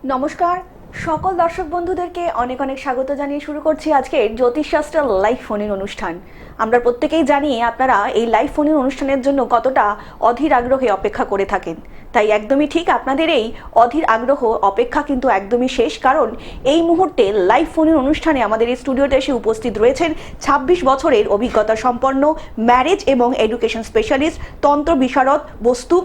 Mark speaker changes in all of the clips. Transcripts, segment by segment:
Speaker 1: নমস্কার সকল দর্শক বন্ধুদেরকে অনেক অনেক স্বাগত জানিয়ে শুরু করছি আজকের জ্যোতিষশাস্ত্র লাইভ ফোনের অনুষ্ঠান। আমরা প্রত্যেকেই জানি আপনারা এই লাইভ ফোনের অনুষ্ঠানের জন্য কতটা অধীর আগ্রহে অপেক্ষা করে থাকেন। তাই একদমই ঠিক, আপনাদের এই অধীর আগ্রহ অপেক্ষা কিন্তু একদমই শেষ, কারণ এই মুহূর্তে লাইভ ফোনের অনুষ্ঠানে আমাদের এই স্টুডিওতে এসে উপস্থিত রয়েছেন ২৬ বছরের অভিজ্ঞতা সম্পন্ন ম্যারেজ এবং এডুকেশন স্পেশালিস্ট, তন্ত্র বিশারদ, বস্তু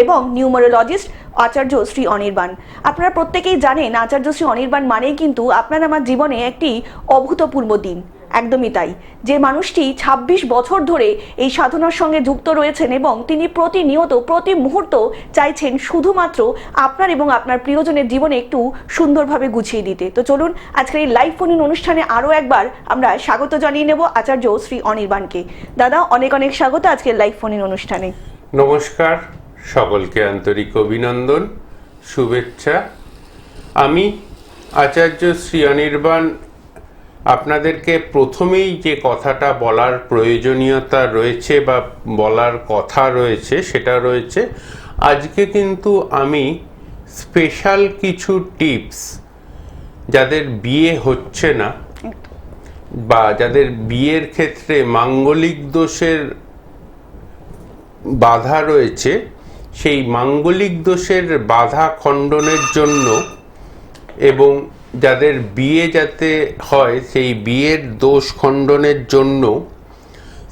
Speaker 1: এবং নিউমারোলজিস্ট আচার্য শ্রী অনির্বাণ। আপনারা প্রত্যেকেই জানেন আচার্য শ্রী অনির্বাণ মানেই কিন্তু আপনার আমার জীবনে একটি অভূতপূর্ব দিন। একদমই তাই, যে মানুষটি ২৬ বছর ধরে এই সাধনার সঙ্গে যুক্ত রয়েছেন এবং তিনি প্রতিনিয়ত প্রতি মুহূর্ত চাইছেন শুধুমাত্র আপনার এবং আপনার প্রিয়জনের জীবনে একটু সুন্দরভাবে গুছিয়ে দিতে। তো চলুন আজকের এই লাইভ ফোন অনুষ্ঠানে আরও একবার আমরা স্বাগত জানিয়ে নেব আচার্য শ্রী অনির্বাণকে। দাদা, অনেক অনেক স্বাগত আজকের লাইভ ফোন অনুষ্ঠানে।
Speaker 2: নমস্কার, সকলকে আন্তরিক অভিনন্দন, শুভেচ্ছা। আমি আচার্য শ্রী অনির্বাণ আপনাদেরকে প্রথমেই যে কথাটা বলার প্রয়োজনীয়তা রয়েছে বা বলার কথা রয়েছে সেটা রয়েছে, আজকে কিন্তু আমি স্পেশাল কিছু টিপস যাদের বিয়ে হচ্ছে না বা যাদের বিয়ের ক্ষেত্রে মাঙ্গলিক দোষের বাধা রয়েছে, সেই মাঙ্গলিক দোষের বাধা খণ্ডনের জন্য এবং যাদের বিয়ে যাতে হয় সেই বিয়ের দোষ খণ্ডনের জন্য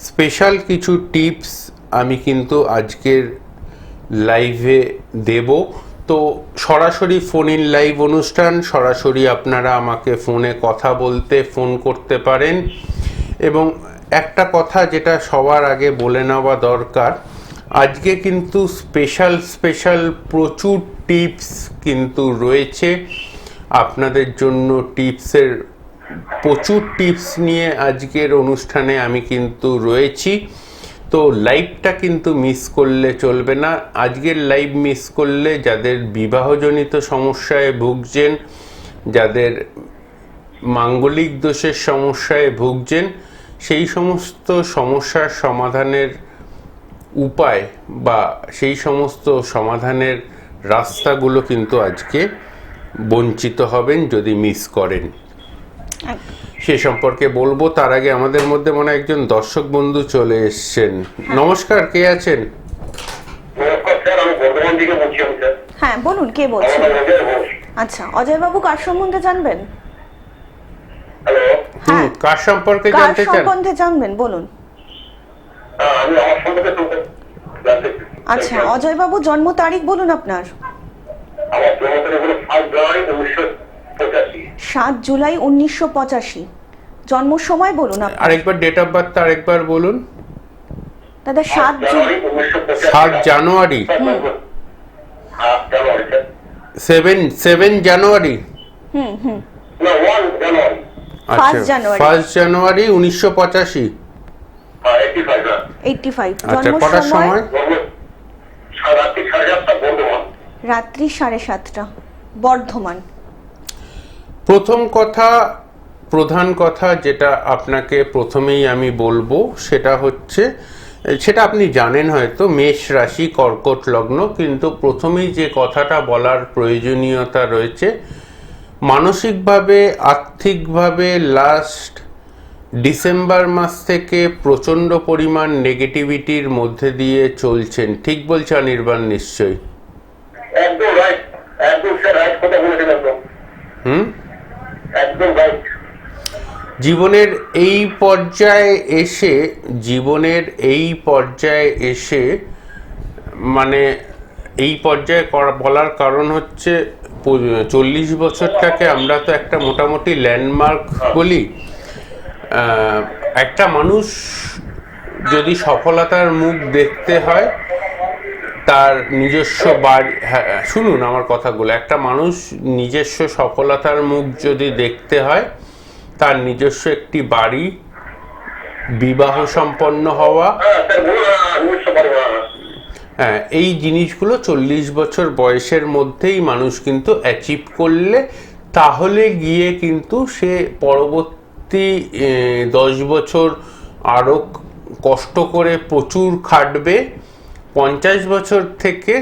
Speaker 2: স্পেশাল কিছু টিপস আমি কিন্তু আজকের লাইভে দেব। তো সরাসরি ফোন ইন লাইভ অনুষ্ঠান, সরাসরি আপনারা আমাকে ফোনে কথা বলতে ফোন করতে পারেন। এবং একটা কথা যেটা সবার আগে বলে নেওয়া দরকার, আজকে কিন্তু স্পেশাল প্রচুর টিপস কিন্তু রয়েছে আপনাদের জন্য। টিপসের প্রচুর টিপস নিয়ে আজকের অনুষ্ঠানে আমি কিন্তু রয়েছি। তো লাইভটা কিন্তু মিস করলে চলবে না। আজকের লাইভ মিস করলে যাদের বিবাহজনিত সমস্যায় ভুগছেন, যাদের মাঙ্গলিক দোষের সমস্যায় ভুগছেন, সেই সমস্ত সমস্যার সমাধানের উপায় বা সেই সমস্ত সমাধানের রাস্তাগুলো কিন্তু আজকে বঞ্চিত হবেন যদি মিস করেন। সে সম্পর্কে বলবো, তার আগে আমাদের মধ্যে মনে হয় একজন দর্শক বন্ধু চলে এসছেন। নমস্কার, কে আছেন?
Speaker 1: হ্যাঁ বলুন, কে বলছেন? আচ্ছা, অজয় বাবু কার সম্বন্ধে জানবেন?
Speaker 2: হ্যাঁ, কার সম্পর্কে জানতে চান?
Speaker 1: সম্বন্ধে জানবেন, বলুন। আচ্ছা, অজয় বাবু জন্ম তারিখ বলুন আপনার। ৭ জুলাই ১৯৮৫। জন্ম সময় বলুন আপনার।
Speaker 2: আরেকবার ডেট অফ বার্থ আরেকবার বলুন
Speaker 1: দাদা। ৭
Speaker 2: জানুয়ারি 7 জানুয়ারি। আচ্ছা, 1 জানুয়ারি 1985।
Speaker 1: আচ্ছা,
Speaker 2: কটার সময়?
Speaker 1: রাত্রি 7:30 বর্ধমান।
Speaker 2: প্রথম কথা, প্রধান কথা যেটা আপনাকে প্রথমেই আমি বলবো সেটা হচ্ছে, সেটা আপনি জানেন হয়তো, মেষ রাশি কর্কট লগ্ন, কিন্তু প্রথমেই যে কথাটা বলার প্রয়োজনীয়তা রয়েছে, মানসিকভাবে আর্থিকভাবে লাস্ট ডিসেম্বর মাস থেকে প্রচণ্ড পরিমাণ নেগেটিভিটির মধ্যে দিয়ে চলছেন। ঠিক বলছে অনির্বাণ নিশ্চয়ই?
Speaker 3: একদম রাইট, একদম স্যার রাইট কথা বলেছেন একদম। একদম রাইট।
Speaker 2: জীবনের এই পর্যায়ে এসে মানে এই পর্যায়ে বলার কারণ হচ্ছে 40 বছরটাকে আমরা তো একটা মোটামুটি ল্যান্ডমার্ক বলি। একটা মানুষ যদি সফলতার মুখ দেখতে হয় তার নিজস্ব বাড়ি, হ্যাঁ শুনুন আমার কথাগুলো, একটা মানুষ নিজস্ব সফলতার মুখ যদি দেখতে হয় তার নিজস্ব একটি বাড়ি, বিবাহ সম্পন্ন হওয়া, হ্যাঁ এই জিনিসগুলো 40 বছর বয়সের মধ্যেই মানুষ কিন্তু অ্যাচিভ করলে তাহলে গিয়ে কিন্তু সে পরবর্তী 10 বছর আরও কষ্ট করে প্রচুর খাটবে, 50 বছর থেকে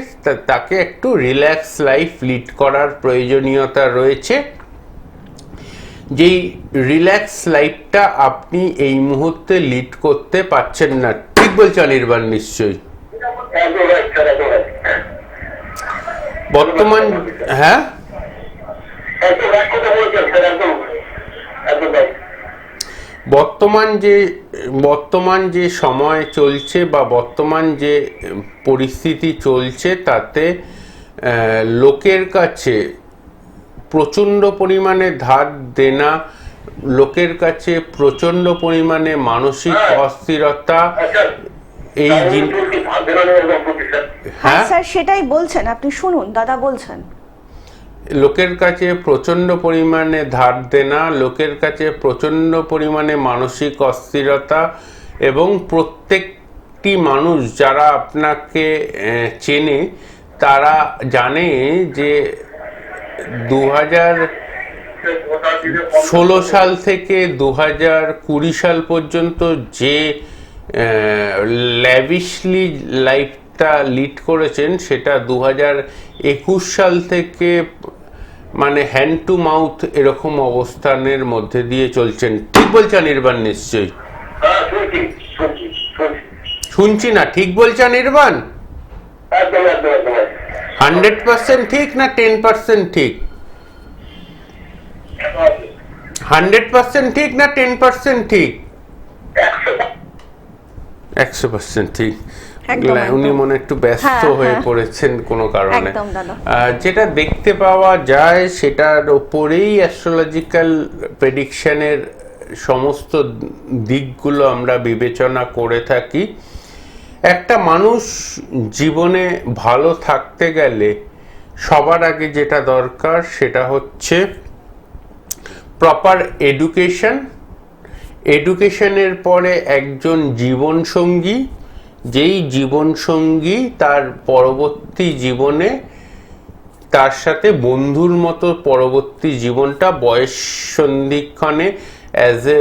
Speaker 2: তাকে একটু রিল্যাক্স লাইফ লিড করার প্রয়োজনীয়তা রয়েছে। যেই রিল্যাক্স লাইফটা আপনি এই মুহূর্তে লিড করতে পারছেন না। ঠিক বলছি অনির্বাণ নিশ্চয়ই?
Speaker 3: একদম রাইট স্যার, একদম রাইট।
Speaker 2: বর্তমান, হ্যাঁ,
Speaker 3: একদম রাইট কথা বলছেন স্যার, একদম একদম রাইট।
Speaker 2: বর্তমান যে সময় চলছে বা বর্তমান যে পরিস্থিতি চলছে তাতে লোকের কাছে প্রচণ্ড পরিমাণে ধার দেনা, লোকের কাছে প্রচণ্ড পরিমাণে মানসিক অস্থিরতা, এই
Speaker 1: হ্যাঁ স্যার, সেটাই বলছেন, আপনি শুনুন, দাদা বলছেন।
Speaker 2: লোকের কাছে প্রচণ্ড পরিমাণে ধার দেনা, লোকের কাছে প্রচণ্ড পরিমাণে মানসিক অস্থিরতা, এবং প্রত্যেকটি মানুষ যারা আপনাকে চেনে তারা জানে যে 2016 সাল থেকে 2020 সাল পর্যন্ত যে ল্যাভিশলি লাইফটা লিড করেছেন সেটা 2021 সাল থেকে মানে হ্যান্ড টু মাউথ এরকম অবস্থানের মধ্যে দিয়ে চলছেন। ঠিক বলছে অনির্বাণ নিশ্চয়ই? শুনছি না, ঠিক বলছে অনির্বাণ? 100% ঠিক না 10% ঠিক? 100% ঠিক না 10% ঠিক? 100% ঠিক। উনি মনে একটু ব্যস্ত হয়ে পড়েছেন কোনো কারণে। যেটা দেখতে পাওয়া যায় সেটার ওপরেই অ্যাস্ট্রোলজিক্যাল প্রেডিকশনের সমস্ত দিকগুলো আমরা বিবেচনা করে থাকি। একটা মানুষ জীবনে ভালো থাকতে গেলে সবার আগে যেটা দরকার সেটা হচ্ছে প্রপার এডুকেশন। এডুকেশনের পরে একজন জীবনসঙ্গী, যেই জীবনসঙ্গী তার পরবর্তী জীবনে তার সাথে বন্ধুর মতো পরবর্তী জীবনটা বয়স সন্ধিক্ষণে as a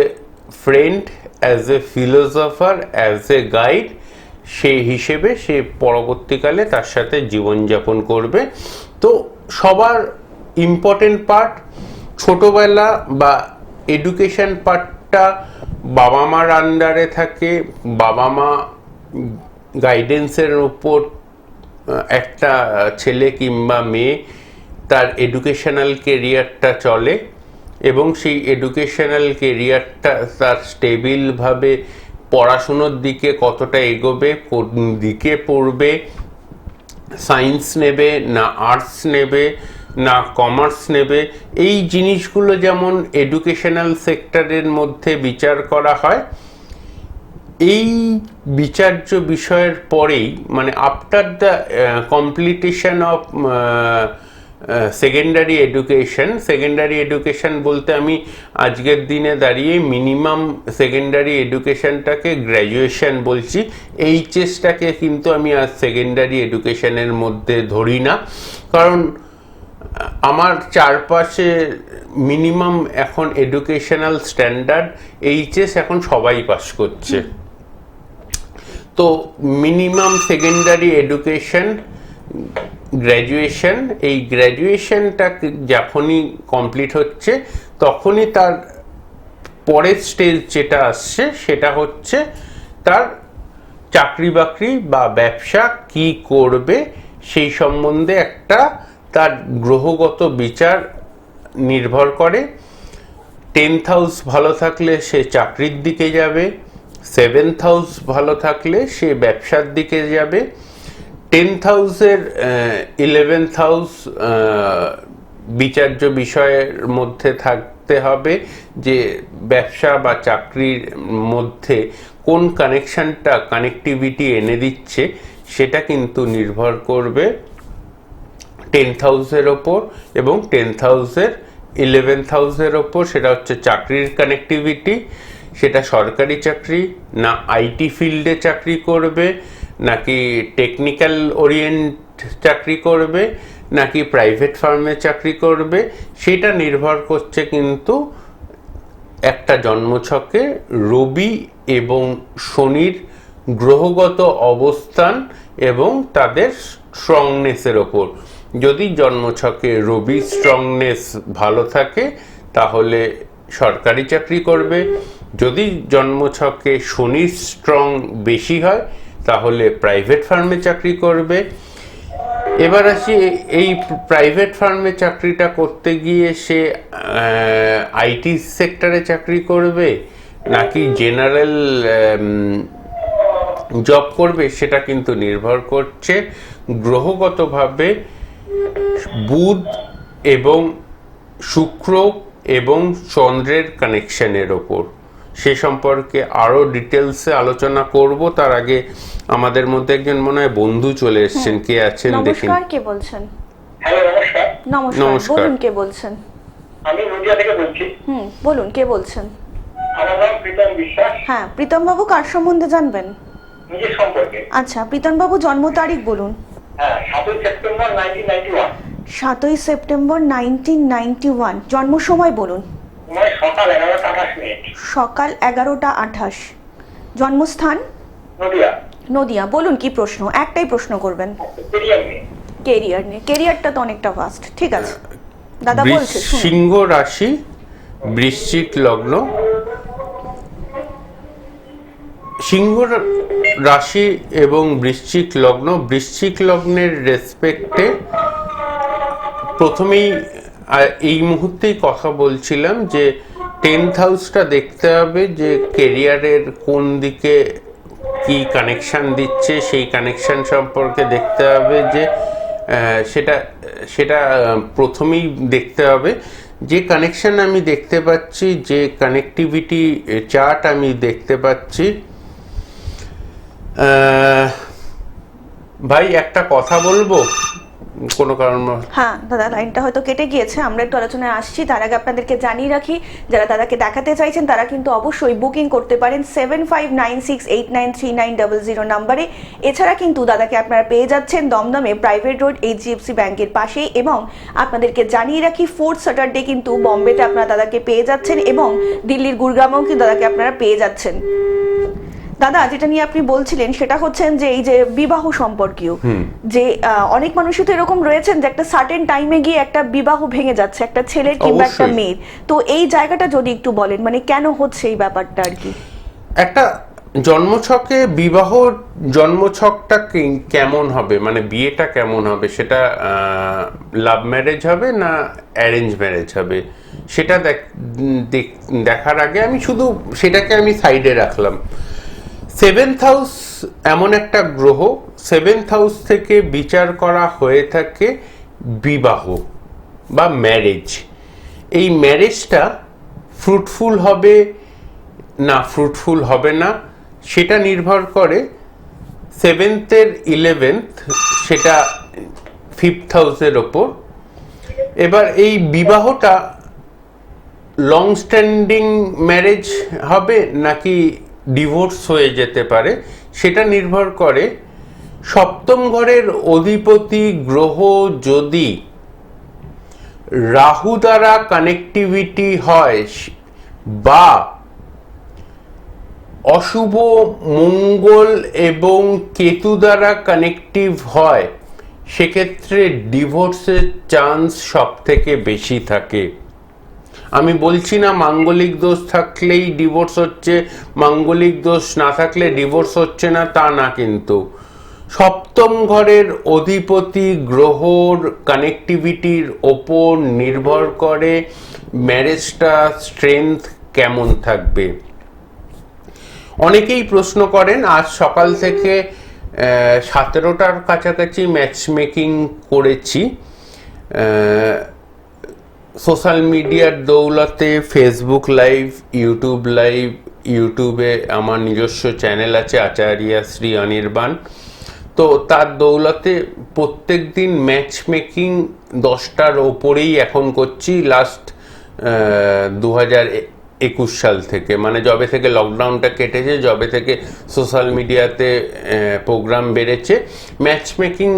Speaker 2: friend, as a philosopher, as a guide, সেই হিসেবে সে পরবর্তীকালে তার সাথে জীবনযাপন করবে। তো সবার ইম্পর্টেন্ট পার্ট ছোটবেলা বা এডুকেশন পার্টটা বাবা মার আন্ডারে থাকে। বাবা মা গাইডেন্সের উপর একটা ছেলে কিংবা মেয়ে তার এডুকেশনাল কেরিয়ারটা চলে, এবং সেই এডুকেশনাল কেরিয়ারটা তার স্টেবিলভাবে পড়াশুনোর দিকে কতটা এগোবে, কোন দিকে পড়বে, সায়েন্স নেবে না আর্টস নেবে না কমার্স নেবে, এই জিনিসগুলো যেমন এডুকেশনাল সেক্টরের মধ্যে বিচার করা হয়। এই বিচার্য বিষয়ের পরেই মানে after the completion of secondary education বলতে আমি আজকের দিনে দাঁড়িয়ে মিনিমাম সেকেন্ডারি এডুকেশনটাকে গ্র্যাজুয়েশন বলছি। এইচএসটাকে কিন্তু আমি আজ সেকেন্ডারি এডুকেশনের মধ্যে ধরি না, কারণ আমার চারপাশে মিনিমাম এখন এডুকেশনাল স্ট্যান্ডার্ড এইচএস এখন সবাই পাস করছে। তো মিনিমাম সেকেন্ডারি এডুকেশন গ্র্যাজুয়েশন, এই গ্র্যাজুয়েশনটা যখনই কমপ্লিট হচ্ছে তখনই তার পরের স্টেজ যেটা আসছে সেটা হচ্ছে তার চাকরি বাকরি বা ব্যবসা কি করবে সেই সম্বন্ধে একটা তার গ্রহগত বিচার নির্ভর করে। 10th হাউস ভালো থাকলে সে চাকরির দিকে যাবে, 7th হাউস ভালো থাকলে সে ব্যবসার দিকে যাবে। 10th হাউসের 11th হাউস বিচার্য বিষয়ের মধ্যে থাকতে হবে যে ব্যবসা বা চাকরির মধ্যে কোন কানেক্টিভিটি এনে দিচ্ছে, সেটা কিন্তু নির্ভর করবে 10th হাউসের ওপর এবং 10th হাউসের 11th হাউসের ওপর। সেটা হচ্ছে চাকরির কানেক্টিভিটি, সেটা সরকারি চাকরি না আইটি ফিল্ডে চাকরি করবে, নাকি টেকনিক্যাল ওরিয়েন্ট চাকরি করবে, নাকি প্রাইভেট ফার্মে চাকরি করবে, সেটা নির্ভর করছে কিন্তু একটা জন্মছকে রবি এবং শনির গ্রহগত অবস্থান এবং তাদের স্ট্রংনেসের ওপর। যদি জন্মছকে রবি স্ট্রংনেস ভালো থাকে তাহলে সরকারি চাকরি করবে, যদি জন্মছকে শনির স্ট্রং বেশি হয় তাহলে প্রাইভেট ফার্মে চাকরি করবে। এবার আসি, এই প্রাইভেট ফার্মে চাকরিটা করতে গিয়ে সে আইটি সেক্টরে চাকরি করবে নাকি জেনারেল জব করবে, সেটা কিন্তু নির্ভর করছে গ্রহগতভাবে বুধ এবং শুক্র এবং চন্দ্রের কানেকশনের ওপর। সে সম্পর্কে আরো ডিটেলসে আলোচনা করব। তার আগে আমাদের মধ্যে একজন মনে হয় বন্ধু চলে এসেছেন। কে আছেন দেখুন।
Speaker 1: নমস্কার, কে বলছেন?
Speaker 3: হ্যালো, নমস্কার।
Speaker 1: নমস্কার, বলুন কে বলছেন?
Speaker 3: আমি নদিয়া থেকে বলছি।
Speaker 1: বলুন কে বলছেন?
Speaker 3: আমার নাম প্রীতম বিশ্বাস।
Speaker 1: হ্যাঁ, প্রীতম বাবু কার সম্বন্ধে জানবেন?
Speaker 3: নিজের সম্পর্কে।
Speaker 1: আচ্ছা, প্রীতম বাবু জন্ম তারিখ বলুন।
Speaker 3: হ্যাঁ, 7ই সেপ্টেম্বর 1991।
Speaker 1: 7ই সেপ্টেম্বর 1991। জন্ম সময় বলুন।
Speaker 3: সময় সকাল 11:28।
Speaker 1: সকাল 11:28। জন্মস্থান?
Speaker 3: নদিয়া।
Speaker 1: নদিয়া। বলুন কি প্রশ্ন? একটাই প্রশ্ন করবেন।
Speaker 3: কেরিয়ার নিয়ে।
Speaker 1: কেরিয়ার নিয়ে। কেরিয়ারটা তো অনেকটা ভাস্ট। ঠিক আছে, দাদা বলছে শুনুন।
Speaker 2: সিংহ রাশি, বৃশ্চিক লগ্ন। সিংহ রাশি এবং বৃশ্চিক লগ্ন। বৃশ্চিক লগ্নের রেসপেক্টে প্রথমেই এই মুহূর্তেই কথা বলছিলাম যে 10th হাউসটা দেখতে হবে যে কেরিয়ারের কোন দিকে কি কানেকশন দিচ্ছে, সেই কানেকশন সম্পর্কে দেখতে হবে যে সেটা প্রথমেই দেখতে হবে। যে কানেকশন আমি দেখতে পাচ্ছি, যে কানেক্টিভিটি চার্ট আমি দেখতে পাচ্ছি, ভাই একটা কথা বলবো কোনো কারণ।
Speaker 1: হ্যাঁ দাদা, লাইনটা হয়তো কেটে গিয়েছে, আমরা একটু আলোচনায় আসছি। তার আগে আপনাদেরকে জানিয়ে রাখি, যারা দাদাকে দেখাতে চাইছেন তারা কিন্তু অবশ্যই বুকিং করতে পারেন 7596893900 নাম্বারে। এছাড়া কিন্তু দাদাকে আপনারা পেয়ে যাচ্ছেন দমদমে প্রাইভেট রোড HDFC ব্যাংকের পাশেই। এবং আপনাদেরকে জানিয়ে রাখি 4th স্যাটারডে কিন্তু বম্বেতে আপনারা দাদাকে পেয়ে যাচ্ছেন এবং দিল্লির গুরগাঁও কিন্তু দাদাকে আপনারা পেয়ে যাচ্ছেন। দাদা, যেটা নিয়ে আপনি বলছিলেন সেটা হচ্ছেন যে এই যে বিবাহ সম্পর্কীয়, যে অনেক মানুষই তো এরকম রয়েছেন যে একটা সার্টেন টাইমে গিয়ে একটা বিবাহ ভেঙে যাচ্ছে, একটা ছেলের কিংবা একটা মেয়ের। তো এই জায়গাটা যদি একটু বলেন, মানে কেন হচ্ছে এই ব্যাপারটা আর কি।
Speaker 2: একটা জন্মছকে বিবাহ, জন্মছকটা কেমন হবে, মানে বিয়েটা কেমন হবে, সেটা লাভ ম্যারেজ হবে না অ্যারেঞ্জ ম্যারেজ হবে, সেটা দেখার আগে আমি শুধু সেটাকে আমি সাইডে রাখলাম। 7th হাউস এমন একটা গ্রহ, 7th হাউস থেকে বিচার করা হয়ে থাকে বিবাহ বা ম্যারেজ। এই ম্যারেজটা ফ্রুটফুল হবে না ফ্রুটফুল হবে না সেটা নির্ভর করে 7th-এর 11th, সেটা 5th হাউসের ওপর। এবার এই বিবাহটা লং স্ট্যান্ডিং ম্যারেজ হবে নাকি ডিভোর্স হয়ে যেতে পারে, সেটা নির্ভর করে সপ্তম ঘরের অধিপতি গ্রহ যদি রাহু দ্বারা কানেক্টিভিটি হয় বা অশুভ মঙ্গল এবং কেতু দ্বারা কানেক্টিভ হয়, সেক্ষেত্রে ডিভোর্সের চান্স সব থেকে বেশি থাকে। আমি বলছি না মাঙ্গলিক দোষ থাকলেই ডিভোর্স হচ্ছে, মাঙ্গলিক দোষ না থাকলে ডিভোর্স হচ্ছে না, তা না। কিন্তু সপ্তম ঘরের অধিপতি গ্রহর কানেক্টিভিটির ওপর নির্ভর করে ম্যারেজটা স্ট্রেংথ কেমন থাকবে। অনেকেই প্রশ্ন করেন, আজ সকাল থেকে 17টার কাছাকাছি ম্যাচ মেকিং করেছি সোশ্যাল মিডিয়ার দৌলতে, ফেসবুক লাইভ, ইউটিউব লাইভ, ইউটিউবে আমার নিজস্ব চ্যানেল আছে আচার্য শ্রী অনির্বাণ, তো তার দৌলতে প্রত্যেক দিন ম্যাচ মেকিং 10টার ওপরেই এখন করছি। লাস্ট 2021 সাল থেকে, মানে যবে থেকে লকডাউনটা কেটেছে, যবে থেকে সোশ্যাল মিডিয়াতে প্রোগ্রাম বেড়েছে, ম্যাচ মেকিং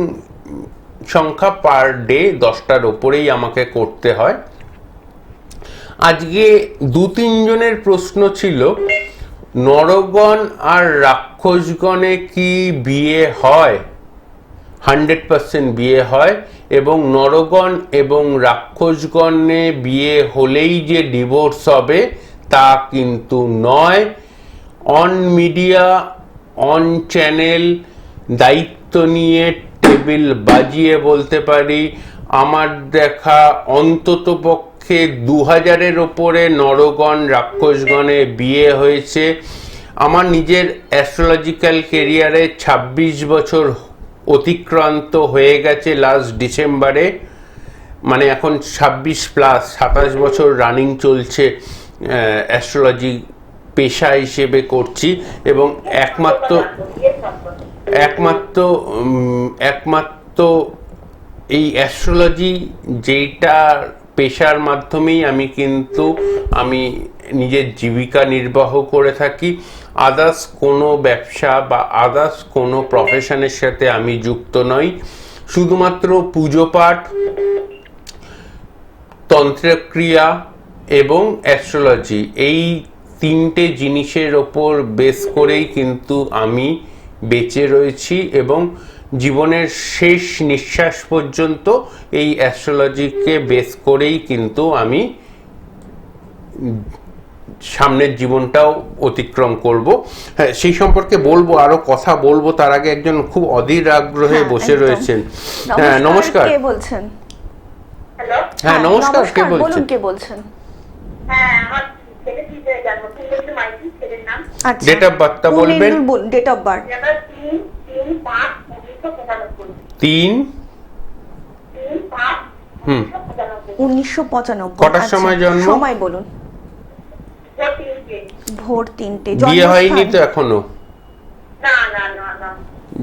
Speaker 2: সংখ্যা পার ডে 10টার ওপরেই আমাকে করতে হয়। আজকে 2-3 জনের প্রশ্ন ছিল নরগণ আর রাক্ষস রাক্ষসগণে কি বিয়ে হয়? 100% বিয়ে হয়, এবং নরগণ এবং রাক্ষসগণে বিয়ে হলেই যে ডিভোর্স হবে তা কিন্তু নয়। অন মিডিয়া, অন চ্যানেল দায়িত্ব নিয়ে টেবিল বাজিয়ে বলতে পারি, আমার দেখা অন্ততপক্ষে 2000-এর ওপরে নরগণ রাক্ষসগণে বিয়ে হয়েছে। আমার নিজের অ্যাস্ট্রোলজিক্যাল কেরিয়ারে 26 বছর অতিক্রান্ত হয়ে গেছে লাস্ট ডিসেম্বরে, মানে এখন 26+27 বছর রানিং চলছে অ্যাস্ট্রোলজি পেশা হিসেবে করছি, এবং একমাত্র এই অ্যাস্ট্রোলজি যেটা পেশার মাধ্যমেই আমি নিজের জীবিকা নির্বাহ করে থাকি। আদার্স কোনো ব্যবসা বা আদার্স কোনো প্রফেশনের সাথে আমি যুক্ত নই। শুধুমাত্র পুজো পাঠ, তন্ত্রক্রিয়া এবং অ্যাস্ট্রোলজি, এই 3টে জিনিসের ওপর বেস করেই কিন্তু আমি বেঁচে রয়েছি, এবং জীবনের শেষ নিঃশ্বাস পর্যন্ত এই অ্যাস্ট্রোলজিকে বেস করেই কিন্তু আমি সামনের জীবনটাও অতিক্রম করব। হ্যাঁ, সেই সম্পর্কে বলবো, আরো কথা বলবো, তার আগে একজন খুব অধীর আগ্রহে বসে রয়েছেন। হ্যাঁ, নমস্কার।
Speaker 1: কে বলছেন?
Speaker 3: হ্যালো,
Speaker 2: হ্যাঁ, নমস্কার। কে
Speaker 1: বলুন,
Speaker 2: বলছেন?
Speaker 1: কে বলছেন?
Speaker 3: হ্যাঁ, আমার ছেলে দিতে জানবো, কিন্তু মাইকি ছেলের নাম
Speaker 1: আচ্ছা,
Speaker 2: ডেট অফ বার্থটা বলবেন।
Speaker 1: Date of birth.
Speaker 3: যেটা 3/5/1995
Speaker 2: 3
Speaker 3: 3/5/1995
Speaker 1: 1995।
Speaker 2: কটার সময় জন্ম?
Speaker 1: সময় বলুন। ভোর 3টে।
Speaker 2: বিয়ে হয়নি তো এখনো?
Speaker 3: না না না না,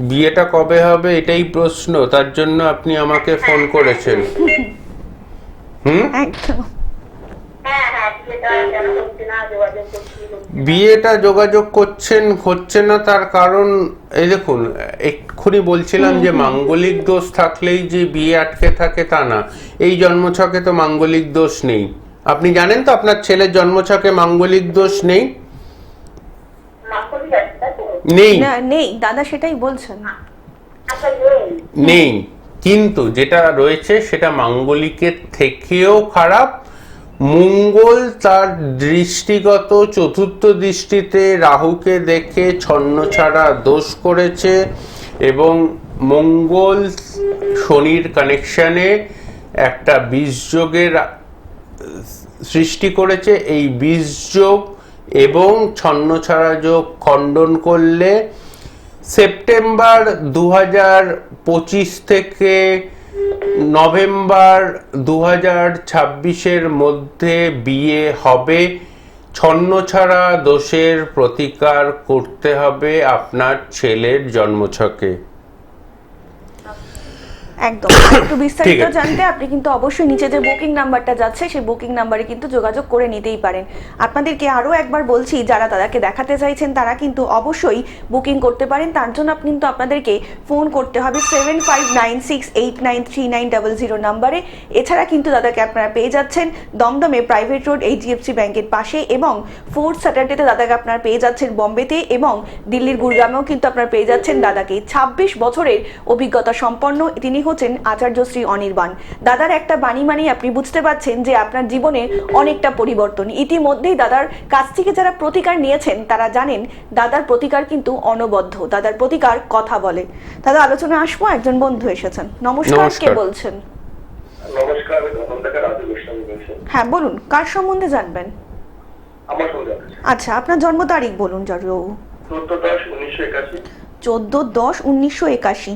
Speaker 2: বিয়েটা কবে হবে এটাই প্রশ্ন, তার জন্য আপনি আমাকে ফোন করেছেন।
Speaker 1: একদম।
Speaker 3: হ্যাঁ হ্যাঁ, বিয়েটা কেন হচ্ছে না, যোগাযোগ করছি।
Speaker 2: বিয়েটা যোগাযোগ হচ্ছে না, তার কারণ এই দেখুন, এক্ষুনি বলছিলাম যে মাঙ্গলিক দোষ থাকলেই যে বিয়ে আটকে থাকে তা না। এই জন্মছকে তো মাঙ্গলিক দোষ নেই। আপনি জানেন তো আপনার ছেলের জন্মছকে মাঙ্গলিক দোষ নেই?
Speaker 3: মাঙ্গলিক আছে তাই তো?
Speaker 2: নেই,
Speaker 1: না, নেই দাদা, সেটাই বলছেন।
Speaker 3: আচ্ছা, নেই।
Speaker 2: নেই, কিন্তু যেটা রয়েছে সেটা মাঙ্গলিকের থেকেও খারাপ। মঙ্গল তার দৃষ্টিগত চতুর্থ দৃষ্টিতে রাহুকে দেখে ছন্নছাড়া দোষ করেছে, এবং মঙ্গল শনির কানেকশনে একটা বিষযোগের সৃষ্টি করেছে। এই বিষযোগ এবং ছন্নছাড়া যোগ খণ্ডন করলে সেপ্টেম্বর 2025 থেকে নভেম্বর 2026-এর মধ্যে বিয়ে হবে। ছন্নছাড়া দোষের প্রতিকার করতে হবে আপনার ছেলের জন্মছকে।
Speaker 1: একদম। একটু বিস্তারিত জানতে আপনি কিন্তু অবশ্যই নিচে যে বুকিং নাম্বারটা যাচ্ছে সেই বুকিং নাম্বারে কিন্তু যোগাযোগ করে নিতেই পারেন। আপনাদেরকে আরও একবার বলছি, যারা দাদাকে দেখাতে চাইছেন তারা কিন্তু অবশ্যই বুকিং করতে পারেন। তার জন্য কিন্তু আপনাদেরকে ফোন করতে হবে 7596893900 নাম্বারে। এছাড়া কিন্তু দাদাকে আপনারা পেয়ে যাচ্ছেন দমদমে প্রাইভেট রোড HDFC ব্যাংকের পাশে, এবং 4th স্যাটারডেতে দাদাকে আপনারা পেয়ে যাচ্ছেন বম্বেতে, এবং দিল্লির গুরগামেও কিন্তু আপনারা পেয়ে যাচ্ছেন দাদাকে। 26 বছরের অভিজ্ঞতা সম্পন্ন তিনি হচ্ছেন আচার্য শ্রী অনির্বাণ। দাদার একটা বাণী মানেই আপনি বুঝতে পারছেন যে আপনার জীবনে অনেকটা পরিবর্তন। ইতিমধ্যেই দাদার কাছ থেকে যারা প্রতিকার নিয়েছেন তারা জানেন দাদার প্রতিকার কিন্তু অনবদ্য, দাদার প্রতিকার কথা বলে। দাদা, আলোচনা আসবো, একজন বন্ধু এসেছেন। নমস্কার, কে বলছেন?
Speaker 3: নমস্কার, আমি দমদম থেকে রাজু গোস্বামী বলছি।
Speaker 1: হ্যাঁ বলুন, কার সম্বন্ধে জানবেন?
Speaker 3: আমার সঙ্গে
Speaker 1: আচ্ছা, আপনার জন্ম তারিখ বলুন জারুবাবু।
Speaker 3: 14/10/1981,
Speaker 1: 14/10/1981।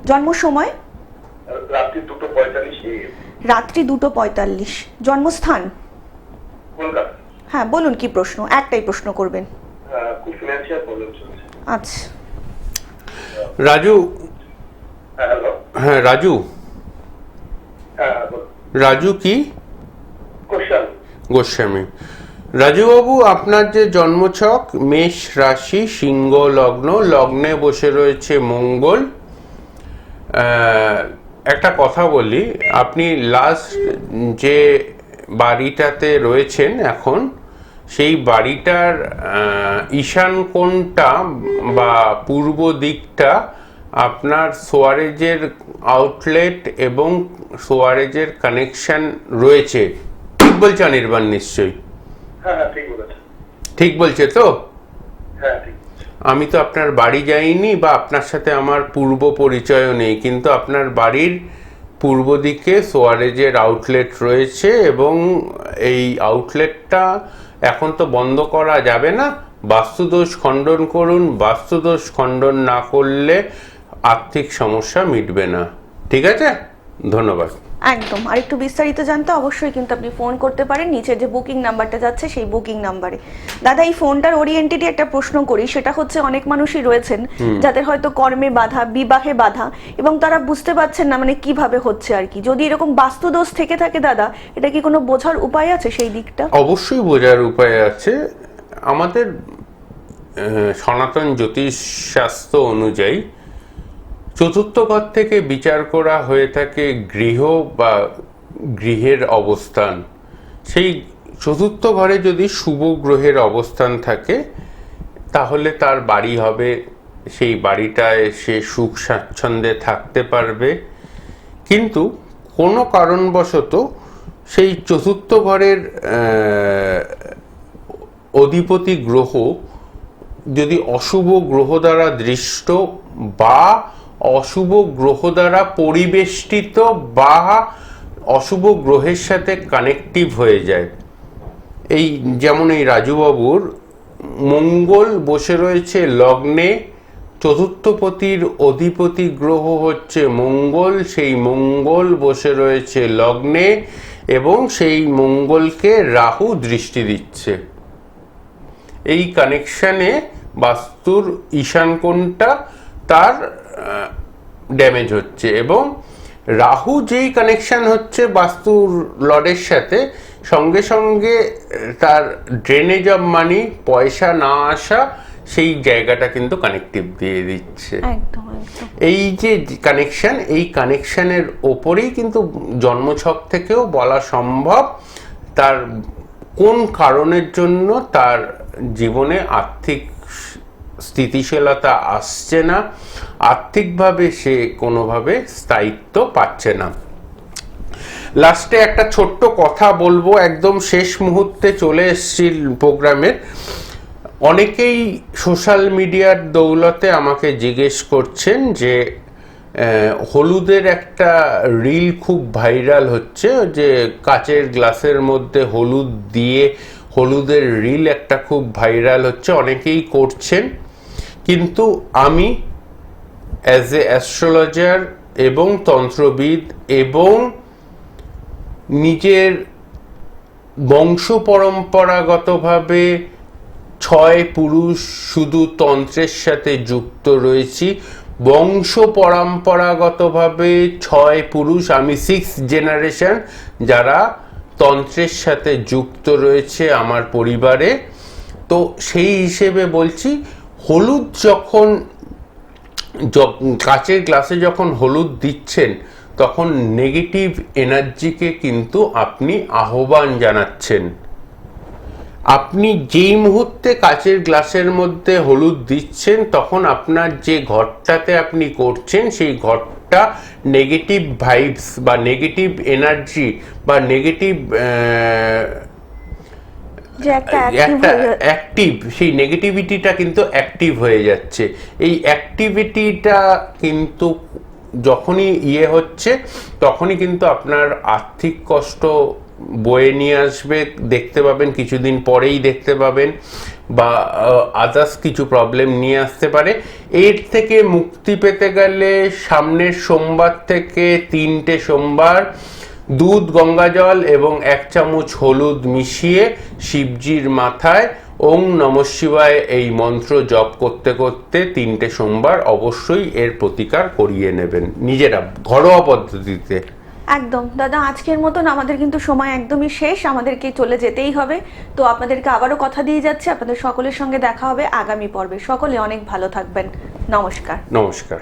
Speaker 1: জন্ম সময়?
Speaker 3: রাত্রি 2:45 AM,
Speaker 1: রাত্রি 2:45। জন্মস্থান?
Speaker 3: কলকাতা।
Speaker 1: হ্যাঁ বলুন, কি প্রশ্ন? একটাই প্রশ্ন করবেন।
Speaker 3: খুব ফিনান্সিয়াল প্রবলেম চলছে।
Speaker 1: আচ্ছা
Speaker 2: রাজু।
Speaker 3: হ্যালো।
Speaker 2: হ্যাঁ রাজু।
Speaker 3: হ্যাঁ,
Speaker 2: রাজু কি? গোস্বামী। রাজুবাবু, আপনার যে জন্মছক মেষ রাশি, সিংহ লগ্ন, লগ্নে বসে রয়েছে মঙ্গল। একটা কথা বলি, আপনি লাস্ট যে বাড়িটাতে রয়েছেন এখন, সেই বাড়িটার ঈশান কোণটা বা পূর্ব দিকটা আপনার সোয়ারেজের আউটলেট এবং সোয়ারেজের কানেকশন রয়েছে। ঠিক বলছে অনির্বাণ নিশ্চয়ই?
Speaker 3: হ্যাঁ ঠিক বলেছেন।
Speaker 2: ঠিক বলছে তো?
Speaker 3: হ্যাঁ ঠিক।
Speaker 2: আমি তো আপনার বাড়ি যাইনি বা আপনার সাথে আমার পূর্ব পরিচয়ও নেই, কিন্তু আপনার বাড়ির পূর্ব দিকে সোয়ারেজের আউটলেট রয়েছে এবং এই আউটলেটটা এখন তো বন্ধ করা যাবে না। বাস্তুদোষ খণ্ডন করুন, বাস্তুদোষ খণ্ডন না করলে আর্থিক সমস্যা মিটবে না। ঠিক আছে, ধন্যবাদ।
Speaker 1: একদম। আর একটু বিস্তারিত জানতে অবশ্যই কিন্তু আপনি ফোন করতে পারেন, নিচে যে বুকিং নাম্বারটা যাচ্ছে সেই বুকিং নাম্বারে। দাদা, এই ফোনটার ওরিয়েন্টেডই একটা প্রশ্ন করি, সেটা হচ্ছে অনেক মানুষই রয়েছেন যাদের হয়তো কর্মে বাধা, বিবাহে বাধা, এবং তারা বুঝতে পারছেন না মানে কিভাবে হচ্ছে আর কি। যদি এরকম বাস্তুদোষ থেকে থাকে দাদা, এটা কি কোনো বোঝার উপায় আছে সেই দিকটা?
Speaker 2: অবশ্যই বোঝার উপায় আছে। আমাদের সনাতন জ্যোতিষ শাস্ত্র অনুযায়ী চতুর্থ ঘর থেকে বিচার করা হয়ে থাকে গৃহ বা গৃহের অবস্থান। সেই চতুর্থ ঘরে যদি শুভ গ্রহের অবস্থান থাকে তাহলে তার বাড়ি হবে, সেই বাড়িটায় সে সুখ স্বাচ্ছন্দ্যে থাকতে পারবে। কিন্তু কোনো কারণবশত সেই চতুর্থ ঘরের অধিপতি গ্রহ যদি অশুভ গ্রহ দ্বারা দৃষ্ট বা অশুভ গ্রহ দ্বারা পরিবেষ্টিত বা অশুভ গ্রহের সাথে কানেকটিভ হয়ে যায়, এই যেমন এই রাজুবাবুর মঙ্গল বসে রয়েছে লগ্নে, চতুর্থপতির অধিপতি গ্রহ হচ্ছে মঙ্গল, সেই মঙ্গল বসে রয়েছে লগ্নে এবং সেই মঙ্গলকে রাহু দৃষ্টি দিচ্ছে। এই কানেকশানে বাস্তুর ঈশান কোণটা তার ড্যামেজ হচ্ছে এবং রাহু যেই কানেকশন হচ্ছে বাস্তুর লর্ডের সাথে, সঙ্গে সঙ্গে তার ড্রেনেজ অফ মানি, পয়সা না আসা, সেই জায়গাটা কিন্তু কানেকটিভ দিয়ে দিচ্ছে।
Speaker 1: একদম একদম।
Speaker 2: এই যে কানেকশন, এই কানেকশনের ওপরেই কিন্তু জন্মছক থেকেও বলা সম্ভব তার কোন কারণের জন্য তার জীবনে আর্থিক স্থিতিশীলতা আসছে না, আর্থিকভাবে সে কোনোভাবে স্থায়িত্ব পাচ্ছে না। লাস্টে একটা ছোট্ট কথা বলবো, একদম শেষ মুহূর্তে চলে এসেছি প্রোগ্রামের। অনেকেই সোশ্যাল মিডিয়ার দৌলতে আমাকে জিজ্ঞেস করছেন যে হলুদের একটা রিল খুব ভাইরাল হচ্ছে, যে কাচের গ্লাসের মধ্যে হলুদ দিয়ে হলুদের রিল একটা খুব ভাইরাল হচ্ছে, অনেকেই করছেন। কিন্তু আমি অ্যাজ এ অ্যাস্ট্রোলজার এবং তন্ত্রবিদ এবং নিজের বংশ পরম্পরাগতভাবে 6 পুরুষ শুধু তন্ত্রের সাথে যুক্ত রয়েছি, বংশ পরম্পরাগতভাবে 6 পুরুষ, আমি 6th জেনারেশন যারা তন্ত্রের সাথে যুক্ত রয়েছে আমার পরিবারে। তো সেই হিসেবে বলছি, হলুদ যখন কাচের গ্লাসে যখন হলুদ দিচ্ছেন তখন নেগেটিভ এনার্জিকে কিন্তু আপনি আহ্বান জানাচ্ছেন। আপনি যেই মুহূর্তে কাচের গ্লাসের মধ্যে হলুদ দিচ্ছেন তখন আপনার যে ঘরটাতে আপনি করছেন সেই ঘরটা নেগেটিভ ভাইবস বা নেগেটিভ এনার্জি বা নেগেটিভ একটা অ্যাক্টিভ, সেই নেগেটিভিটিটা কিন্তু অ্যাক্টিভ হয়ে যাচ্ছে। এই অ্যাক্টিভিটিটা কিন্তু যখনই হচ্ছে তখনই কিন্তু আপনার আর্থিক কষ্ট বয়ে নিয়ে আসবে, দেখতে পাবেন, কিছুদিন পরেই দেখতে পাবেন, বা আদার্স কিছু প্রবলেম নিয়ে আসতে পারে। এর থেকে মুক্তি পেতে গেলে সামনের সোমবার থেকে 3টে সোমবার দুধ, গঙ্গা জল এবং 1 চামচ হলুদ মিশিয়ে শিবজির মাথায় ওং নমঃ শিবায় এই মন্ত্র জপ করতে করতে 3টে সোমবার অবশ্যই এর প্রতিকার করিয়ে নেবেন নিজেরা, ঘরোয়া পদ্ধতিতে।
Speaker 1: একদম দাদা, আজকের মতন আমাদের কিন্তু সময় একদমই শেষ, আমাদেরকে চলে যেতেই হবে। তো আপনাদেরকে আবারও কথা দিয়ে যাচ্ছে, আপনাদের সকলের সঙ্গে দেখা হবে আগামী পর্বে। সকলে অনেক ভালো থাকবেন। নমস্কার।
Speaker 2: নমস্কার।